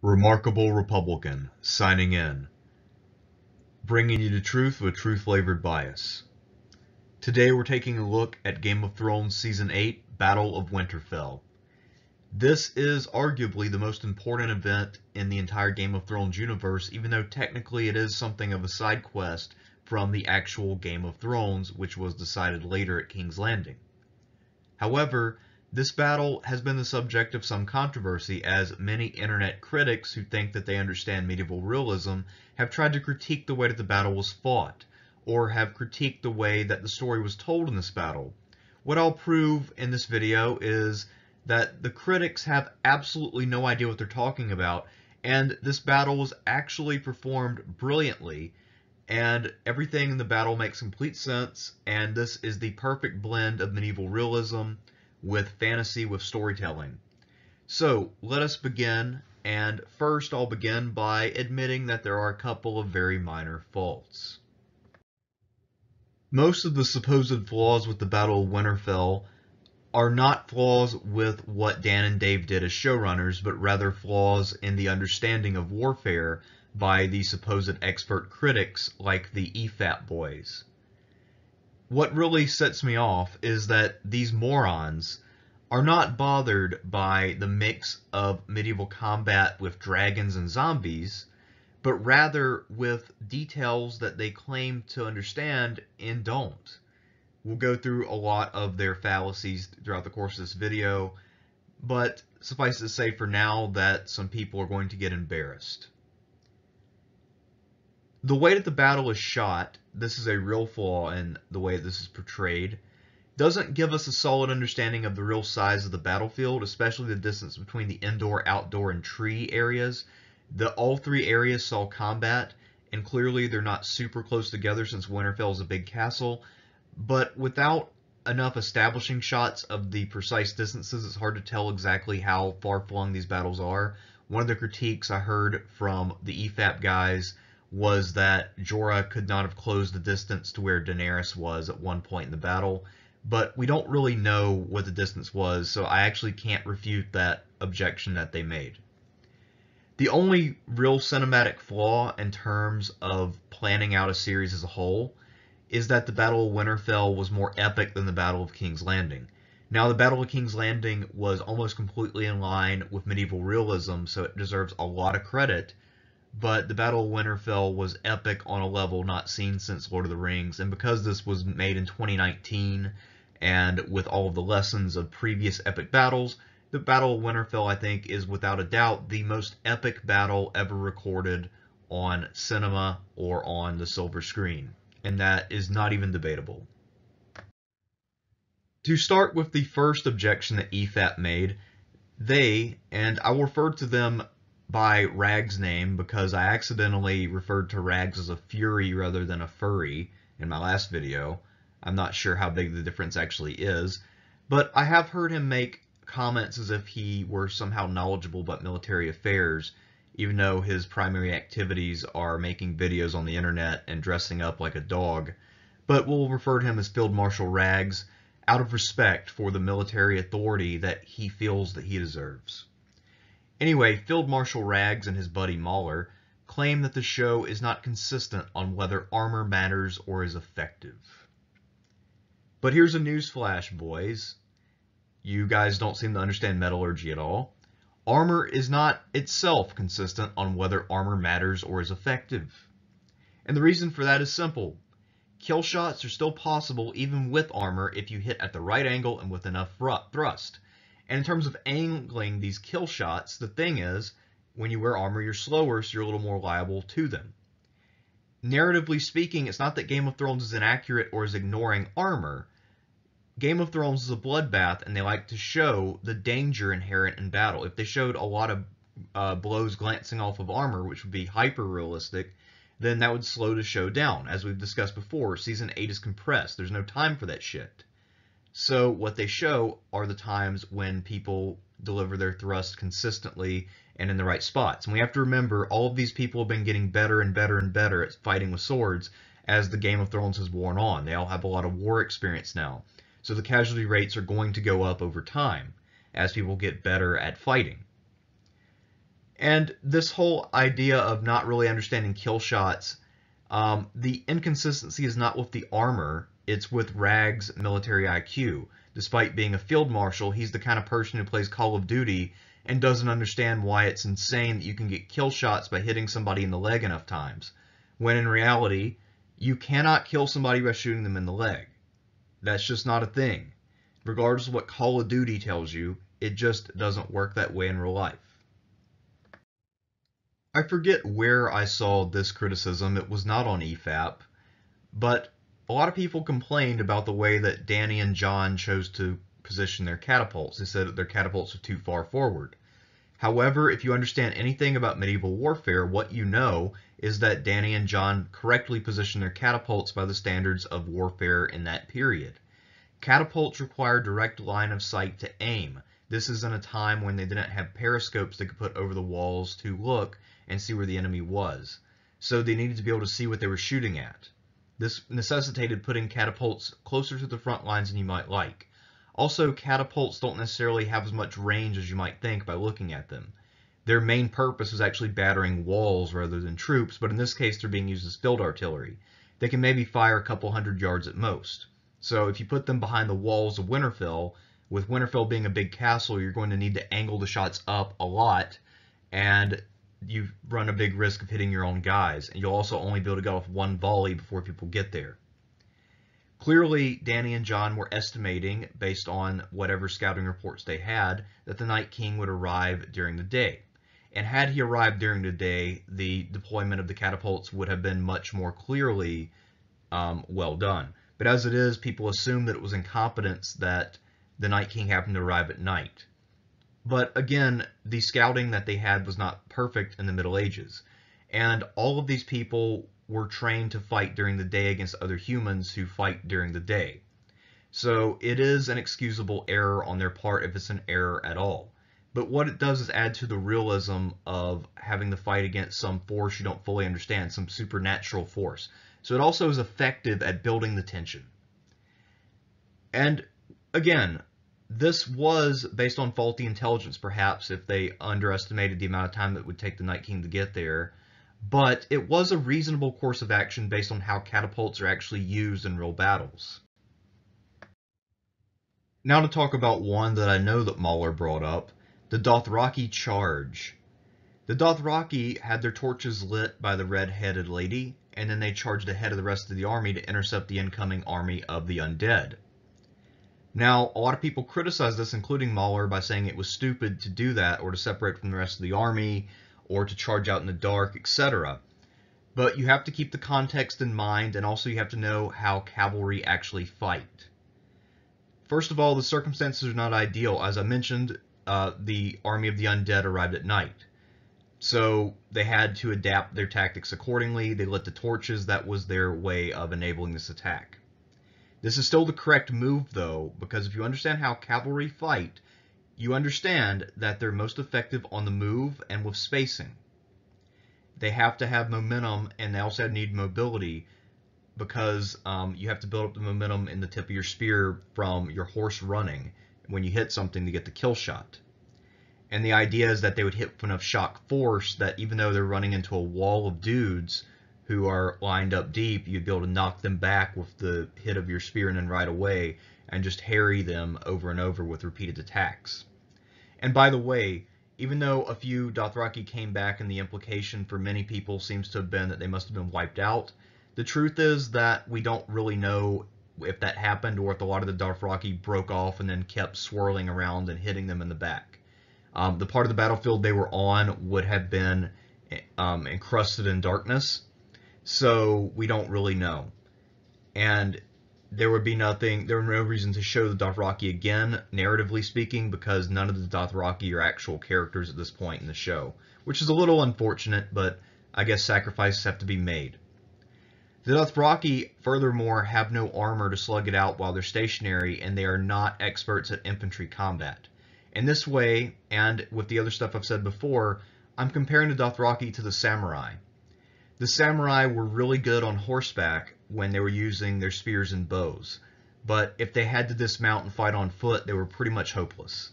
Remarkable Republican, signing in, bringing you the truth with truth-flavored bias. Today we're taking a look at Game of Thrones Season 8, Battle of Winterfell. This is arguably the most important event in the entire Game of Thrones universe, even though technically it is something of a side quest from the actual Game of Thrones, which was decided later at King's Landing. However, this battle has been the subject of some controversy, as many internet critics who think that they understand medieval realism have tried to critique the way that the battle was fought, or have critiqued the way that the story was told in this battle. What I'll prove in this video is that the critics have absolutely no idea what they're talking about, and this battle was actually performed brilliantly, and everything in the battle makes complete sense, and this is the perfect blend of medieval realism with fantasy with storytelling. So let us begin, and first I'll begin by admitting that there are a couple of very minor faults. Most of the supposed flaws with the Battle of Winterfell are not flaws with what Dan and Dave did as showrunners, but rather flaws in the understanding of warfare by the supposed expert critics like the EFAP boys. What really sets me off is that these morons are not bothered by the mix of medieval combat with dragons and zombies, but rather with details that they claim to understand and don't. We'll go through a lot of their fallacies throughout the course of this video, but suffice to say for now that some people are going to get embarrassed. The way that the battle is shot, this is a real flaw in the way this is portrayed, doesn't give us a solid understanding of the real size of the battlefield, especially the distance between the indoor, outdoor, and tree areas. All three areas saw combat, and clearly they're not super close together since Winterfell is a big castle, but without enough establishing shots of the precise distances, it's hard to tell exactly how far-flung these battles are. One of the critiques I heard from the EFAP guys was that Jorah could not have closed the distance to where Daenerys was at one point in the battle, but we don't really know what the distance was, so I actually can't refute that objection that they made. The only real cinematic flaw in terms of planning out a series as a whole is that the Battle of Winterfell was more epic than the Battle of King's Landing. Now, the Battle of King's Landing was almost completely in line with medieval realism, so it deserves a lot of credit, but the Battle of Winterfell was epic on a level not seen since Lord of the Rings, and because this was made in 2019, and with all of the lessons of previous epic battles, the Battle of Winterfell, I think, is without a doubt the most epic battle ever recorded on cinema or on the silver screen, and that is not even debatable. To start with the first objection that EFAP made, they, and I will refer to them by Rag's name because I accidentally referred to Rags as a Fury rather than a furry in my last video. I'm not sure how big the difference actually is, but I have heard him make comments as if he were somehow knowledgeable about military affairs, even though his primary activities are making videos on the internet and dressing up like a dog. But we'll refer to him as Field Marshal Rags out of respect for the military authority that he feels that he deserves. Anyway, Field Marshal Rags and his buddy Mauler claim that the show is not consistent on whether armor matters or is effective. But here's a newsflash, boys. You guys don't seem to understand metallurgy at all. Armor is not itself consistent on whether armor matters or is effective. And the reason for that is simple. Kill shots are still possible even with armor if you hit at the right angle and with enough thrust. And in terms of angling these kill shots, the thing is, when you wear armor, you're slower, so you're a little more liable to them. Narratively speaking, it's not that Game of Thrones is inaccurate or is ignoring armor. Game of Thrones is a bloodbath, and they like to show the danger inherent in battle. If they showed a lot of blows glancing off of armor, which would be hyper-realistic, then that would slow the show down. As we've discussed before, Season 8 is compressed. There's no time for that shit. So what they show are the times when people deliver their thrust consistently and in the right spots. And we have to remember, all of these people have been getting better and better and better at fighting with swords as the Game of Thrones has worn on. They all have a lot of war experience now. So the casualty rates are going to go up over time as people get better at fighting. And this whole idea of not really understanding kill shots, the inconsistency is not with the armor, it's with Rag's military IQ. Despite being a field marshal, he's the kind of person who plays Call of Duty and doesn't understand why it's insane that you can get kill shots by hitting somebody in the leg enough times, when in reality, you cannot kill somebody by shooting them in the leg. That's just not a thing. Regardless of what Call of Duty tells you, it just doesn't work that way in real life. I forget where I saw this criticism. It was not on EFAP, but a lot of people complained about the way that Danny and John chose to position their catapults. They said that their catapults were too far forward. However, if you understand anything about medieval warfare, what you know is that Danny and John correctly positioned their catapults by the standards of warfare in that period. Catapults require direct line of sight to aim. This is in a time when they didn't have periscopes they could put over the walls to look and see where the enemy was. So they needed to be able to see what they were shooting at. This necessitated putting catapults closer to the front lines than you might like. Also, catapults don't necessarily have as much range as you might think by looking at them. Their main purpose is actually battering walls rather than troops, but in this case they're being used as field artillery. They can maybe fire a couple hundred yards at most. So if you put them behind the walls of Winterfell, with Winterfell being a big castle, you're going to need to angle the shots up a lot, and you run a big risk of hitting your own guys, and you'll also only be able to get off one volley before people get there. Clearly, Danny and John were estimating, based on whatever scouting reports they had, that the Night King would arrive during the day. And had he arrived during the day, the deployment of the catapults would have been much more clearly well done. But as it is, people assume that it was incompetence that the Night King happened to arrive at night. But again, the scouting that they had was not perfect in the Middle Ages. And all of these people were trained to fight during the day against other humans who fight during the day. So it is an excusable error on their part if it's an error at all. But what it does is add to the realism of having to fight against some force you don't fully understand, some supernatural force. So it also is effective at building the tension. And again, this was based on faulty intelligence, perhaps, if they underestimated the amount of time it would take the Night King to get there. But it was a reasonable course of action based on how catapults are actually used in real battles. Now to talk about one that I know that Mauler brought up, the Dothraki charge. The Dothraki had their torches lit by the red-headed lady, and then they charged ahead of the rest of the army to intercept the incoming army of the undead. Now, a lot of people criticize this, including Mauler, by saying it was stupid to do that, or to separate from the rest of the army, or to charge out in the dark, etc. But you have to keep the context in mind, and also you have to know how cavalry actually fight. First of all, the circumstances are not ideal. As I mentioned, the army of the undead arrived at night. So they had to adapt their tactics accordingly. They lit the torches. That was their way of enabling this attack. This is still the correct move, though, because if you understand how cavalry fight, you understand that they're most effective on the move and with spacing. They have to have momentum, and they also need mobility, because you have to build up the momentum in the tip of your spear from your horse running when you hit something to get the kill shot. And the idea is that they would hit with enough shock force that even though they're running into a wall of dudes who are lined up deep, you'd be able to knock them back with the hit of your spear and then right away, and just harry them over and over with repeated attacks. And by the way, even though a few Dothraki came back and the implication for many people seems to have been that they must have been wiped out, the truth is that we don't really know if that happened or if a lot of the Dothraki broke off and then kept swirling around and hitting them in the back. The part of the battlefield they were on would have been encrusted in darkness, so we don't really know. And there were no reason to show the Dothraki again, narratively speaking, because none of the Dothraki are actual characters at this point in the show, which is a little unfortunate, but I guess sacrifices have to be made. The Dothraki, furthermore, have no armor to slug it out while they're stationary, and they are not experts at infantry combat. In this way, and with the other stuff I've said before, I'm comparing the Dothraki to the samurai. The samurai were really good on horseback when they were using their spears and bows, but if they had to dismount and fight on foot, they were pretty much hopeless.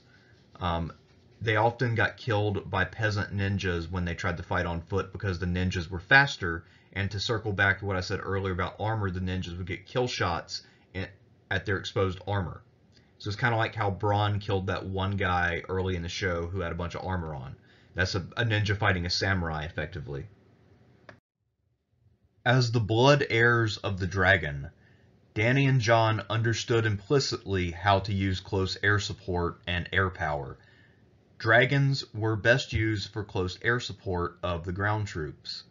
they often got killed by peasant ninjas when they tried to fight on foot because the ninjas were faster. And to circle back to what I said earlier about armor, the ninjas would get kill shots at their exposed armor. So it's kind of like how Braun killed that one guy early in the show who had a bunch of armor on. That's a ninja fighting a samurai, effectively. As the blood heirs of the dragon, Danny and Jon understood implicitly how to use close air support and air power. Dragons were best used for close air support of the ground troops.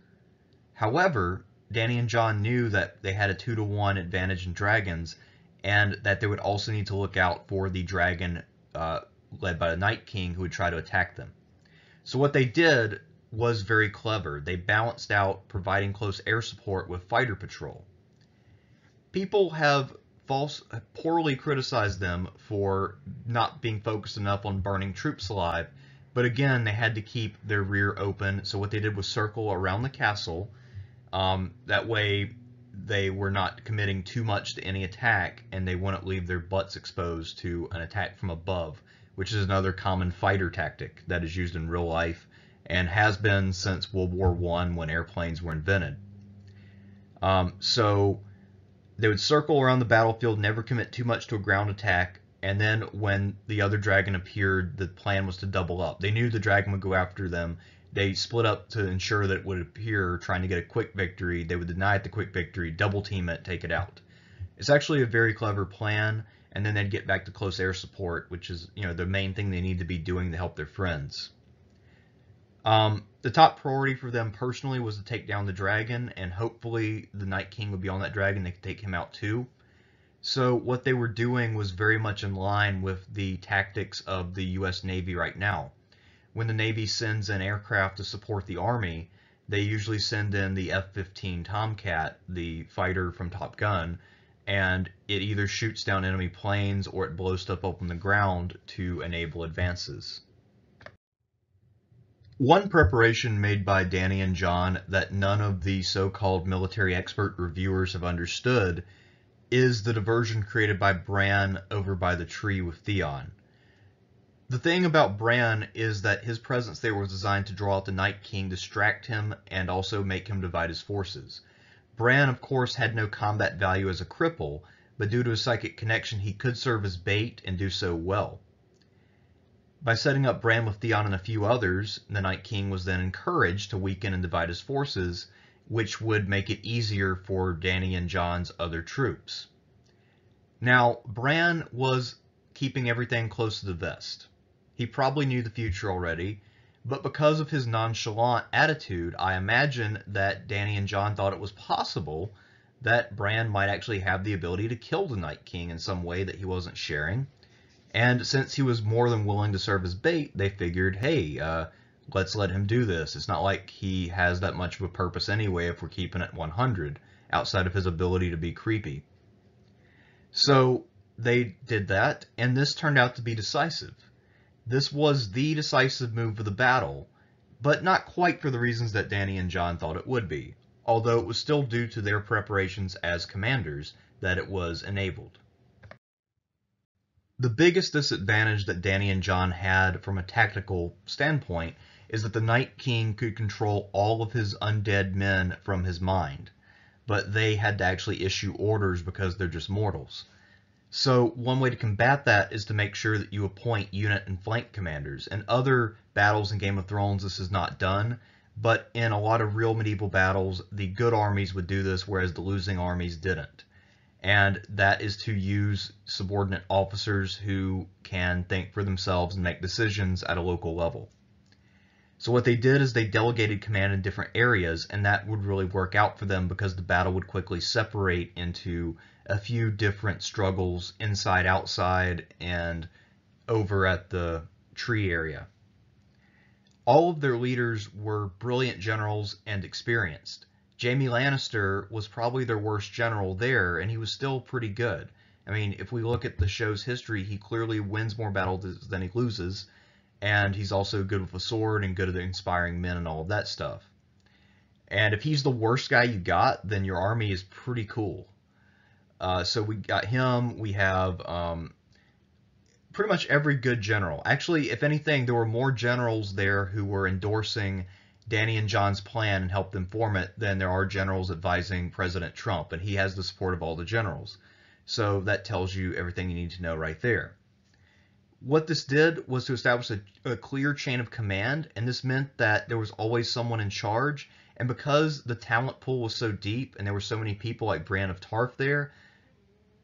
However, Danny and Jon knew that they had a 2-to-1 advantage in dragons, and that they would also need to look out for the dragon led by the Night King who would try to attack them. So what they did was very clever. They balanced out providing close air support with fighter patrol. People have poorly criticized them for not being focused enough on burning troops alive, but again, they had to keep their rear open, so what they did was circle around the castle. That way they were not committing too much to any attack, and they wouldn't leave their butts exposed to an attack from above, which is another common fighter tactic that is used in real life and has been since World War I when airplanes were invented. So they would circle around the battlefield, never commit too much to a ground attack, and then when the other dragon appeared, the plan was to double up. They knew the dragon would go after them. They split up to ensure that it would appear, trying to get a quick victory. They would deny it the quick victory, double team it, take it out. It's actually a very clever plan, and then they'd get back to close air support, which is, the main thing they need to be doing to help their friends. The top priority for them personally was to take down the dragon, and hopefully the Night King would be on that dragon. They could take him out too. So what they were doing was very much in line with the tactics of the U.S. Navy right now. When the Navy sends in aircraft to support the Army, they usually send in the F-15 Tomcat, the fighter from Top Gun, and it either shoots down enemy planes or it blows stuff up on the ground to enable advances. One preparation made by Danny and Jon that none of the so-called military expert reviewers have understood is the diversion created by Bran over by the tree with Theon. The thing about Bran is that his presence there was designed to draw out the Night King, distract him, and also make him divide his forces. Bran, of course, had no combat value as a cripple, but due to his psychic connection, he could serve as bait and do so well. By setting up Bran with Theon and a few others, the Night King was then encouraged to weaken and divide his forces, which would make it easier for Danny and Jon's other troops. Now, Bran was keeping everything close to the vest. He probably knew the future already, but because of his nonchalant attitude, I imagine that Danny and Jon thought it was possible that Bran might actually have the ability to kill the Night King in some way that he wasn't sharing. And since he was more than willing to serve as bait, they figured, hey, let's let him do this. It's not like he has that much of a purpose anyway if we're keeping it 100, outside of his ability to be creepy. So they did that, and this turned out to be decisive. This was the decisive move of the battle, but not quite for the reasons that Danny and Jon thought it would be, although it was still due to their preparations as commanders that it was enabled. The biggest disadvantage that Danny and Jon had from a tactical standpoint is that the Night King could control all of his undead men from his mind, but they had to actually issue orders because they're just mortals. So one way to combat that is to make sure that you appoint unit and flank commanders. In other battles in Game of Thrones, this is not done, but in a lot of real medieval battles, the good armies would do this, whereas the losing armies didn't. And that is to use subordinate officers who can think for themselves and make decisions at a local level. So what they did is they delegated command in different areas, and that would really work out for them because the battle would quickly separate into a few different struggles inside, outside, and over at the tree area. All of their leaders were brilliant generals and experienced. Jaime Lannister was probably their worst general there, and he was still pretty good. I mean, if we look at the show's history, he clearly wins more battles than he loses, and he's also good with a sword and good at inspiring men and all of that stuff. And if he's the worst guy you got, then your army is pretty cool. So we got him. We have pretty much every good general. Actually, if anything, there were more generals there who were endorsing Danny and John's plan and helped them form it than there are generals advising President Trump, and he has the support of all the generals. So that tells you everything you need to know right there. What this did was to establish a clear chain of command, and this meant that there was always someone in charge. And because the talent pool was so deep and there were so many people like Brienne of Tarth there,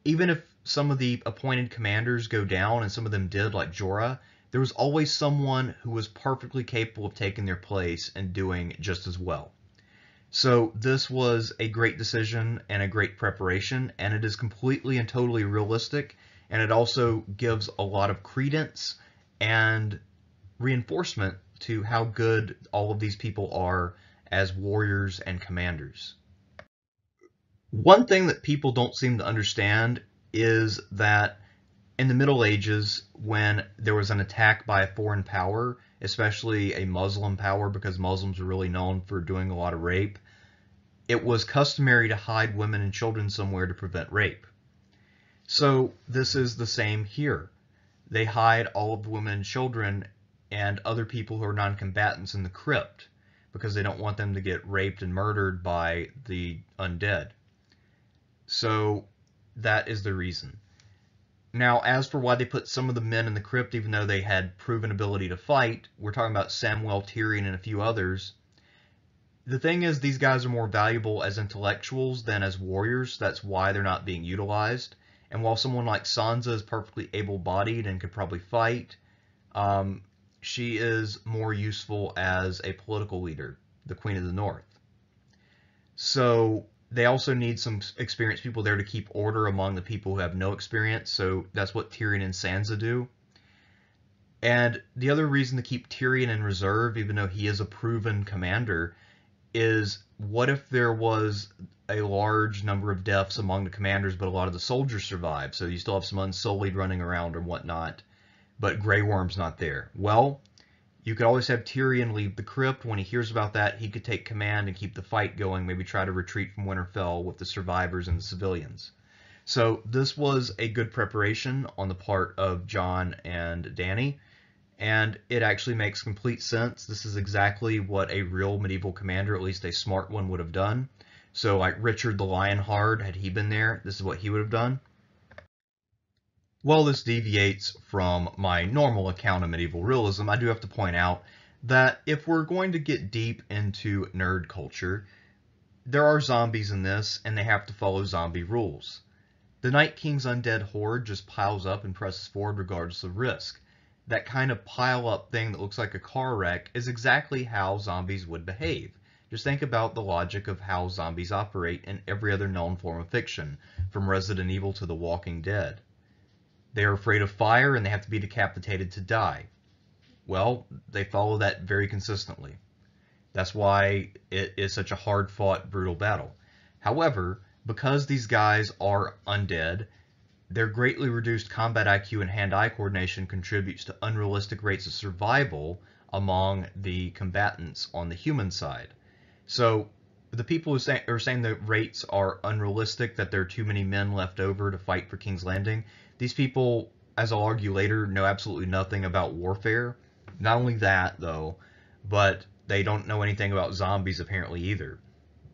even if some of the appointed commanders go down, and some of them did, like Jorah, there was always someone who was perfectly capable of taking their place and doing just as well. So this was a great decision and a great preparation, and it is completely and totally realistic, and it also gives a lot of credence and reinforcement to how good all of these people are as warriors and commanders. One thing that people don't seem to understand is that in the Middle Ages, when there was an attack by a foreign power, especially a Muslim power, because Muslims were really known for doing a lot of rape, it was customary to hide women and children somewhere to prevent rape. So this is the same here. They hide all of the women and children and other people who are non-combatants in the crypt because they don't want them to get raped and murdered by the undead. So that is the reason. Now, as for why they put some of the men in the crypt, even though they had proven ability to fight, we're talking about Samwell, Tyrion, and a few others. The thing is, these guys are more valuable as intellectuals than as warriors. That's why they're not being utilized. And while someone like Sansa is perfectly able-bodied and could probably fight, she is more useful as a political leader, the Queen of the North. So they also need some experienced people there to keep order among the people who have no experience, so that's what Tyrion and Sansa do. And the other reason to keep Tyrion in reserve, even though he is a proven commander, is what if there was a large number of deaths among the commanders, but a lot of the soldiers survive, so you still have some Unsullied running around or whatnot, but Grey Worm's not there. Well, you could always have Tyrion leave the crypt. When he hears about that, he could take command and keep the fight going, maybe try to retreat from Winterfell with the survivors and the civilians. So this was a good preparation on the part of Jon and Dany, and it actually makes complete sense. This is exactly what a real medieval commander, at least a smart one, would have done. So like Richard the Lionheart, had he been there, this is what he would have done. While this deviates from my normal account of medieval realism, I do have to point out that if we're going to get deep into nerd culture, there are zombies in this, and they have to follow zombie rules. The Night King's undead horde just piles up and presses forward regardless of risk. That kind of pile-up thing that looks like a car wreck is exactly how zombies would behave. Just think about the logic of how zombies operate in every other known form of fiction, from Resident Evil to The Walking Dead. They are afraid of fire and they have to be decapitated to die. Well, they follow that very consistently. That's why it is such a hard-fought, brutal battle. However, because these guys are undead, their greatly reduced combat IQ and hand-eye coordination contributes to unrealistic rates of survival among the combatants on the human side. So the people who are saying the rates are unrealistic, that there are too many men left over to fight for King's Landing, these people, as I'll argue later, know absolutely nothing about warfare. Not only that, though, but they don't know anything about zombies apparently either.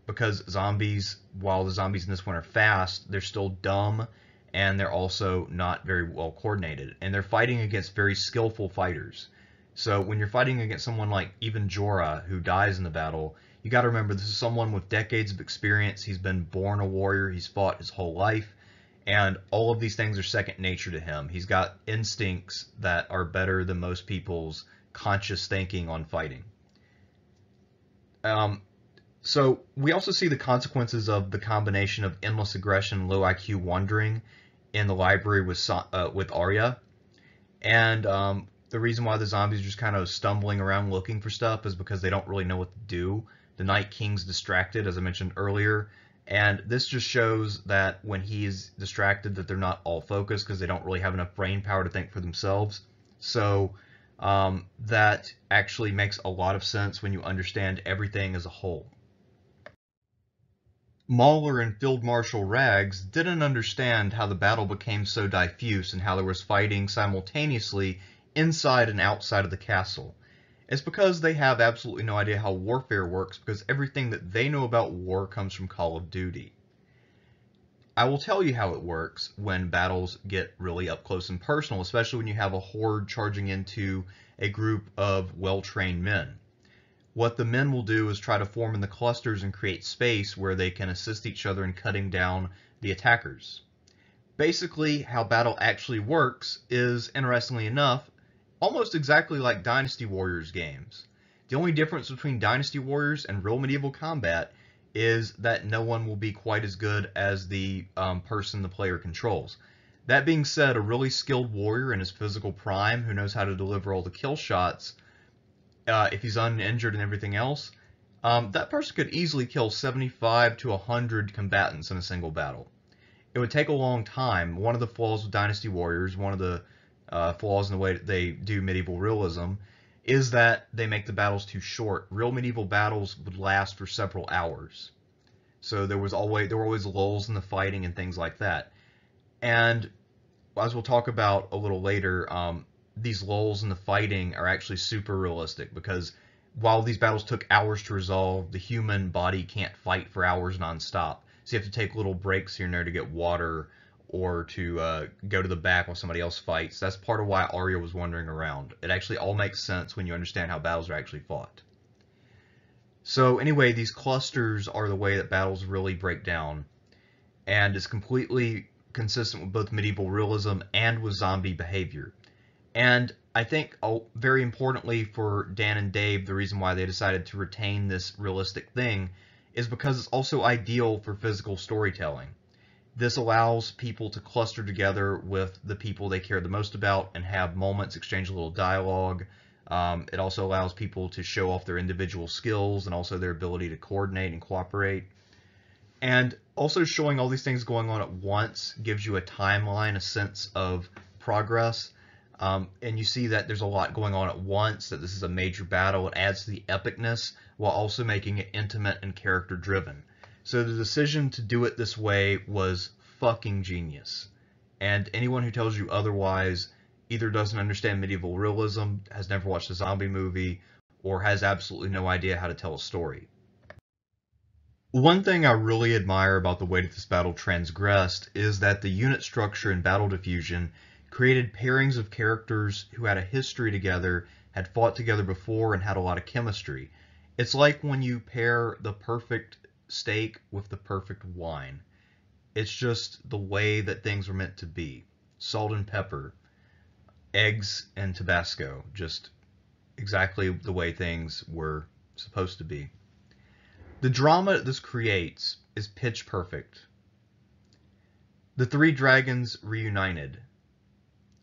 Because zombies, while the zombies in this one are fast, they're still dumb, and they're also not very well coordinated. And they're fighting against very skillful fighters. So when you're fighting against someone like even Jorah, who dies in the battle, you got to remember this is someone with decades of experience. He's been born a warrior. He's fought his whole life. And all of these things are second nature to him. He's got instincts that are better than most people's conscious thinking on fighting. So we also see the consequences of the combination of endless aggression and low IQ wandering in the library with Arya. And the reason why the zombies are just kind of stumbling around looking for stuff is because they don't really know what to do. The Night King's distracted, as I mentioned earlier, and this just shows that when he's distracted that they're not all focused because they don't really have enough brain power to think for themselves. So that actually makes a lot of sense when you understand everything as a whole. Mauler and Field Marshal Rags didn't understand how the battle became so diffuse and how there was fighting simultaneously inside and outside of the castle. It's because they have absolutely no idea how warfare works, because everything that they know about war comes from Call of Duty. I will tell you how it works when battles get really up close and personal, especially when you have a horde charging into a group of well-trained men. What the men will do is try to form in the clusters and create space where they can assist each other in cutting down the attackers. Basically, how battle actually works is, interestingly enough, almost exactly like Dynasty Warriors games. The only difference between Dynasty Warriors and real medieval combat is that no one will be quite as good as the person the player controls. That being said, a really skilled warrior in his physical prime who knows how to deliver all the kill shots, if he's uninjured and everything else, that person could easily kill 75 to 100 combatants in a single battle. It would take a long time. One of the flaws with Dynasty Warriors, one of the flaws in the way that they do medieval realism, is that they make the battles too short. Real medieval battles would last for several hours. So there were always lulls in the fighting and things like that. And as we'll talk about a little later, these lulls in the fighting are actually super realistic, because while these battles took hours to resolve, the human body can't fight for hours nonstop. So you have to take little breaks here and there to get water or to go to the back while somebody else fights. That's part of why Arya was wandering around. It actually all makes sense when you understand how battles are actually fought. So anyway, these clusters are the way that battles really break down, and it's completely consistent with both medieval realism and with zombie behavior. And I think, very importantly for Dan and Dave, the reason why they decided to retain this realistic thing is because it's also ideal for physical storytelling. This allows people to cluster together with the people they care the most about and have moments, exchange a little dialogue. It also allows people to show off their individual skills and also their ability to coordinate and cooperate. And also showing all these things going on at once gives you a timeline, a sense of progress. And you see that there's a lot going on at once, that this is a major battle. It adds to the epicness while also making it intimate and character driven. So the decision to do it this way was fucking genius. And anyone who tells you otherwise either doesn't understand medieval realism, has never watched a zombie movie, or has absolutely no idea how to tell a story. One thing I really admire about the way that this battle transgressed is that the unit structure in Battle Diffusion created pairings of characters who had a history together, had fought together before, and had a lot of chemistry. It's like when you pair the perfect steak with the perfect wine. It's just the way that things were meant to be. Salt and pepper, eggs and Tabasco, just exactly the way things were supposed to be. The drama this creates is pitch perfect. The three dragons reunited.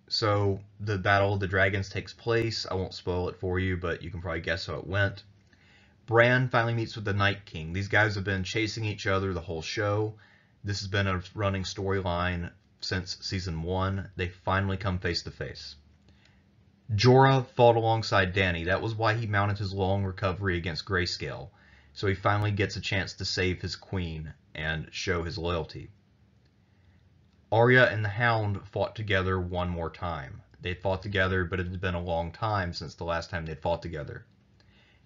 So the Battle of the Dragons takes place. I won't spoil it for you, but you can probably guess how it went. Bran finally meets with the Night King. These guys have been chasing each other the whole show. This has been a running storyline since season 1. They finally come face to face. Jorah fought alongside Dany. That was why he mounted his long recovery against Grayscale. So he finally gets a chance to save his queen and show his loyalty. Arya and the Hound fought together one more time. They fought together, but it had been a long time since the last time they'd fought together.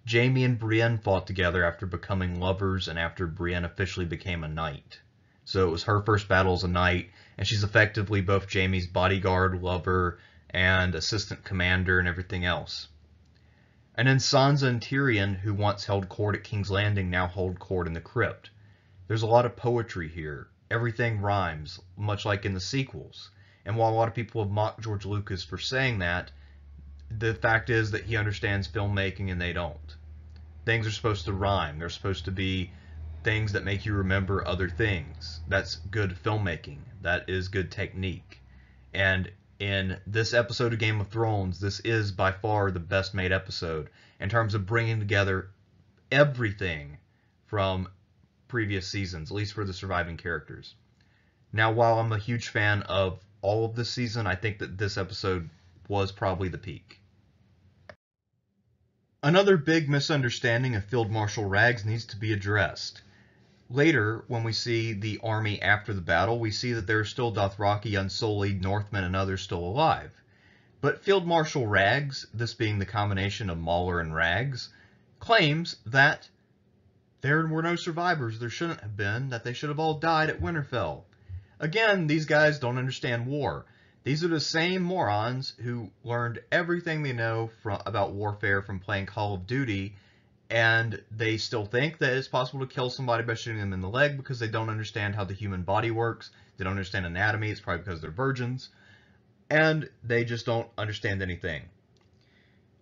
Jaime and Brienne fought together after becoming lovers and after Brienne officially became a knight. So it was her first battle as a knight, and she's effectively both Jaime's bodyguard, lover, and assistant commander and everything else. And then Sansa and Tyrion, who once held court at King's Landing, now hold court in the crypt. There's a lot of poetry here. Everything rhymes, much like in the sequels. And while a lot of people have mocked George Lucas for saying that, the fact is that he understands filmmaking and they don't. Things are supposed to rhyme. They're supposed to be things that make you remember other things. That's good filmmaking. That is good technique. And in this episode of Game of Thrones, this is by far the best made episode in terms of bringing together everything from previous seasons, at least for the surviving characters. Now, while I'm a huge fan of all of this season, I think that this episode was probably the peak. Another big misunderstanding of Field Marshal Rags needs to be addressed. Later, when we see the army after the battle, we see that there are still Dothraki, Unsullied, Northmen, and others still alive. But Field Marshal Raggs, this being the combination of Mauler and Raggs, claims that there were no survivors, there shouldn't have been, that they should have all died at Winterfell. Again, these guys don't understand war. These are the same morons who learned everything they know about warfare from playing Call of Duty, and they still think that it's possible to kill somebody by shooting them in the leg because they don't understand how the human body works. They don't understand anatomy. It's probably because they're virgins. And they just don't understand anything.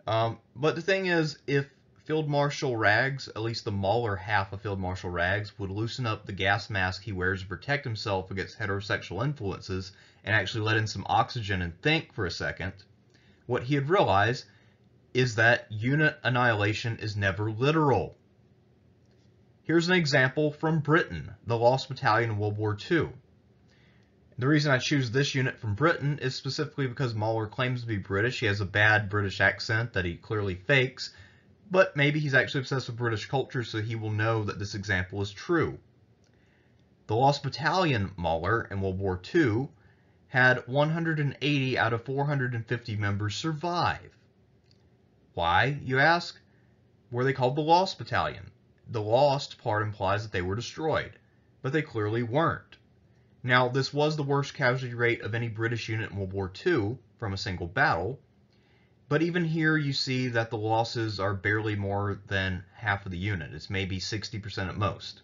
But the thing is, if Field Marshal Raggs, at least the Mauler half of Field Marshal Raggs, would loosen up the gas mask he wears to protect himself against heterosexual influences and actually let in some oxygen and think for a second, what he had realized is that unit annihilation is never literal. Here's an example from Britain, the Lost Battalion in World War II. The reason I choose this unit from Britain is specifically because Mauler claims to be British. He has a bad British accent that he clearly fakes, but maybe he's actually obsessed with British culture, so he will know that this example is true. The Lost Battalion Mauler in World War II had 180 out of 450 members survive. Why, you ask? Were they called the Lost Battalion? The lost part implies that they were destroyed, but they clearly weren't. Now, this was the worst casualty rate of any British unit in World War II from a single battle, but even here you see that the losses are barely more than half of the unit. It's maybe 60% at most.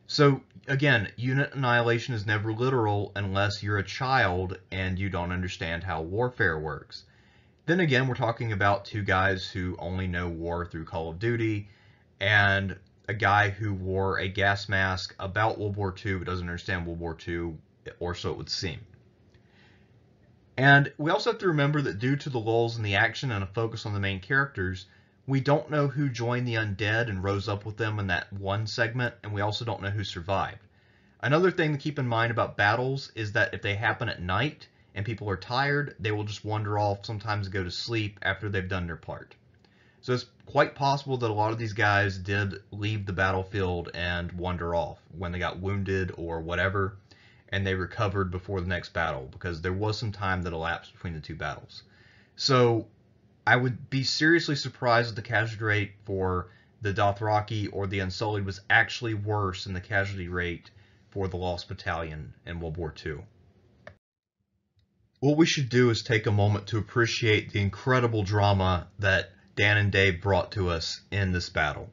So, again, unit annihilation is never literal unless you're a child and you don't understand how warfare works. Then again, we're talking about two guys who only know war through Call of Duty, and a guy who wore a gas mask about World War II but doesn't understand World War II, or so it would seem. And we also have to remember that due to the lulls in the action and a focus on the main characters, we don't know who joined the undead and rose up with them in that one segment, and we also don't know who survived. Another thing to keep in mind about battles is that if they happen at night and people are tired, they will just wander off, sometimes go to sleep after they've done their part. So it's quite possible that a lot of these guys did leave the battlefield and wander off when they got wounded or whatever, and they recovered before the next battle, because there was some time that elapsed between the two battles. So I would be seriously surprised if the casualty rate for the Dothraki or the Unsullied was actually worse than the casualty rate for the Lost Battalion in World War II. What we should do is take a moment to appreciate the incredible drama that Dan and Dave brought to us in this battle.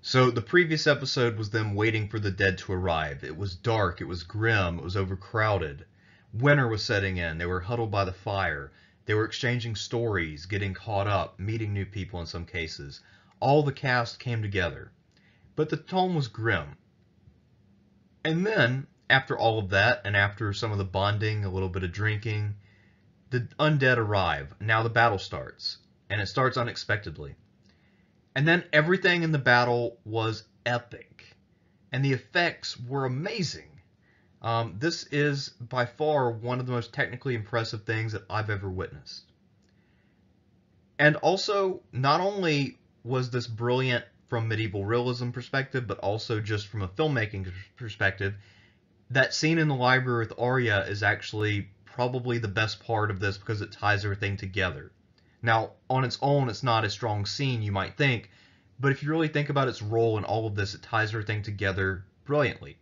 So the previous episode was them waiting for the dead to arrive. It was dark, it was grim, it was overcrowded. Winter was setting in, they were huddled by the fire. They were exchanging stories, getting caught up, meeting new people in some cases. All the cast came together. But the tone was grim. And then, after all of that, and after some of the bonding, a little bit of drinking, the undead arrive. Now the battle starts. And it starts unexpectedly. And then everything in the battle was epic. And the effects were amazing. This is by far one of the most technically impressive things that I've ever witnessed. And also, not only was this brilliant from medieval realism perspective, but also just from a filmmaking perspective, that scene in the library with Arya is actually probably the best part of this because it ties everything together. Now, on its own, it's not a strong scene, you might think, but if you really think about its role in all of this, it ties everything together brilliantly.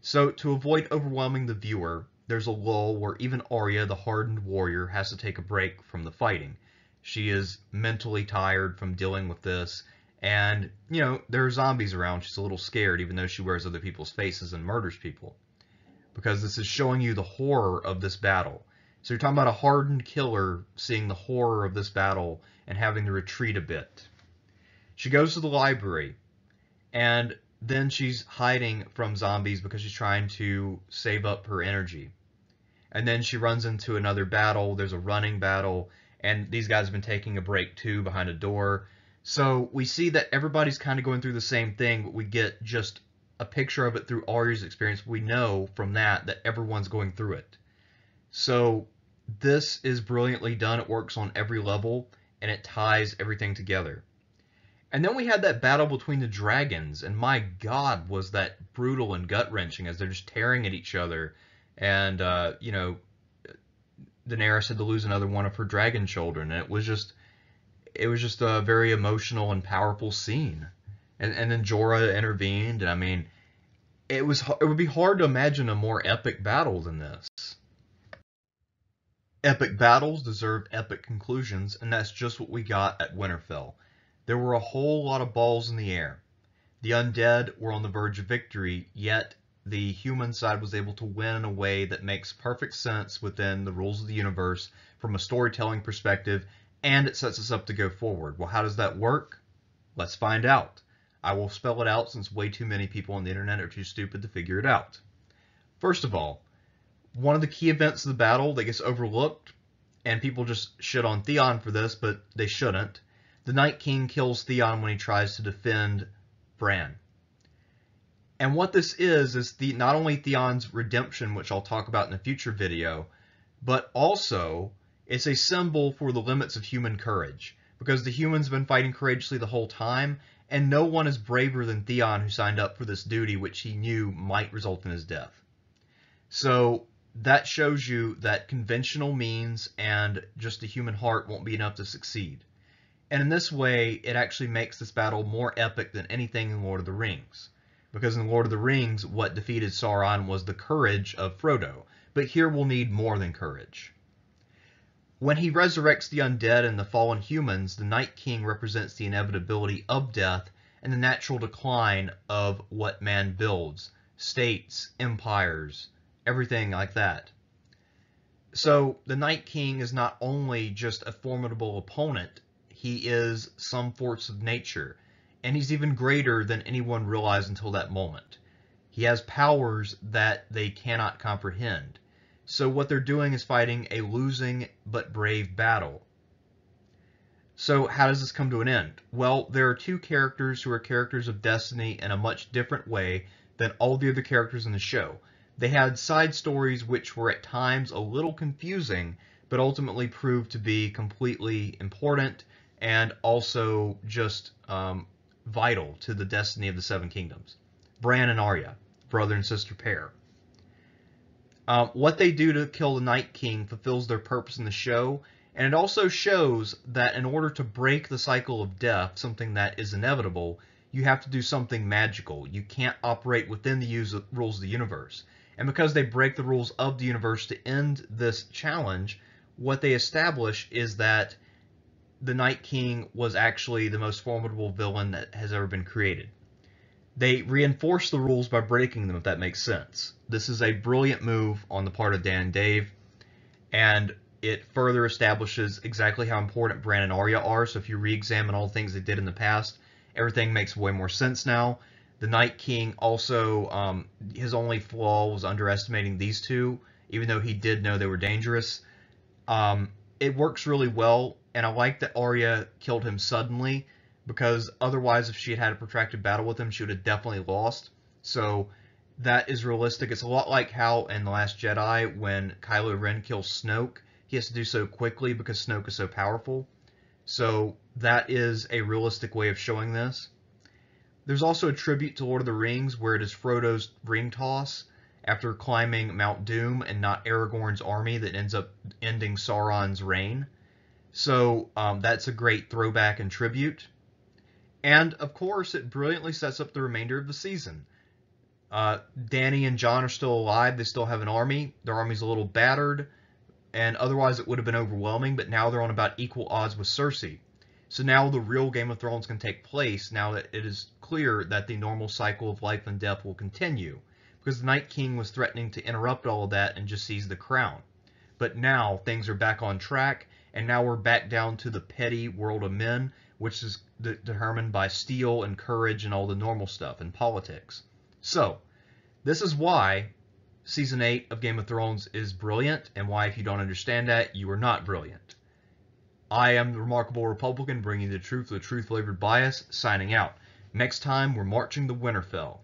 So, to avoid overwhelming the viewer, there's a lull where even Arya, the hardened warrior, has to take a break from the fighting. She is mentally tired from dealing with this, and, you know, there are zombies around. She's a little scared, even though she wears other people's faces and murders people. Because this is showing you the horror of this battle. So you're talking about a hardened killer seeing the horror of this battle and having to retreat a bit. She goes to the library, and then she's hiding from zombies because she's trying to save up her energy. And then she runs into another battle. There's a running battle, and these guys have been taking a break too behind a door. So we see that everybody's kind of going through the same thing, but we get just a picture of it through Arya's experience. We know from that everyone's going through it. So this is brilliantly done. It works on every level, and it ties everything together. And then we had that battle between the dragons, and my God, was that brutal and gut-wrenching as they're just tearing at each other. And, Daenerys had to lose another one of her dragon children, and it was just a very emotional and powerful scene. And then Jorah intervened, and I mean, it would be hard to imagine a more epic battle than this. Epic battles deserve epic conclusions, and that's just what we got at Winterfell. There were a whole lot of balls in the air. The undead were on the verge of victory, yet the human side was able to win in a way that makes perfect sense within the rules of the universe from a storytelling perspective, and it sets us up to go forward. Well, how does that work? Let's find out. I will spell it out since way too many people on the internet are too stupid to figure it out. First of all, one of the key events of the battle that gets overlooked, and people just shit on Theon for this, but they shouldn't. The Night King kills Theon when he tries to defend Bran. And what this is not only Theon's redemption, which I'll talk about in a future video, but also it's a symbol for the limits of human courage. Because the humans have been fighting courageously the whole time, and no one is braver than Theon, who signed up for this duty, which he knew might result in his death. So that shows you that conventional means and just the human heart won't be enough to succeed. And in this way, it actually makes this battle more epic than anything in Lord of the Rings. Because in Lord of the Rings, what defeated Sauron was the courage of Frodo. But here we'll need more than courage. When he resurrects the undead and the fallen humans, the Night King represents the inevitability of death and the natural decline of what man builds. States, empires, everything like that. So the Night King is not only just a formidable opponent, he is some force of nature, and he's even greater than anyone realized until that moment. He has powers that they cannot comprehend. So what they're doing is fighting a losing but brave battle. So how does this come to an end? Well, there are two characters who are characters of destiny in a much different way than all the other characters in the show. They had side stories which were at times a little confusing, but ultimately proved to be completely important and also just vital to the destiny of the Seven Kingdoms. Bran and Arya, brother and sister pair. What they do to kill the Night King fulfills their purpose in the show, and it also shows that in order to break the cycle of death, something that is inevitable, you have to do something magical. You can't operate within the rules of the universe. And because they break the rules of the universe to end this challenge, what they establish is that the Night King was actually the most formidable villain that has ever been created. They reinforce the rules by breaking them, if that makes sense. This is a brilliant move on the part of Dan and Dave, and it further establishes exactly how important Bran and Arya are. So if you re-examine all the things they did in the past, everything makes way more sense now. The Night King also, his only flaw was underestimating these two, even though he did know they were dangerous. It works really well, and I like that Arya killed him suddenly, because otherwise if she had had a protracted battle with him, she would have definitely lost. So that is realistic. It's a lot like how in The Last Jedi, when Kylo Ren kills Snoke, he has to do so quickly because Snoke is so powerful. So that is a realistic way of showing this. There's also a tribute to Lord of the Rings where it is Frodo's ring toss after climbing Mount Doom and not Aragorn's army that ends up ending Sauron's reign. So that's a great throwback and tribute. And, of course, it brilliantly sets up the remainder of the season. Dany and Jon are still alive. They still have an army. Their army's a little battered, and otherwise it would have been overwhelming, but now they're on about equal odds with Cersei. So now the real Game of Thrones can take place now that it is clear that the normal cycle of life and death will continue, because the Night King was threatening to interrupt all of that and just seize the crown. But now things are back on track, and now we're back down to the petty world of men, which is determined by steel and courage and all the normal stuff and politics. So, this is why Season 8 of Game of Thrones is brilliant, and why if you don't understand that, you are not brilliant. I am the Remarkable Republican, bringing you the truth with a truth-flavored bias, signing out. Next time, we're marching to Winterfell.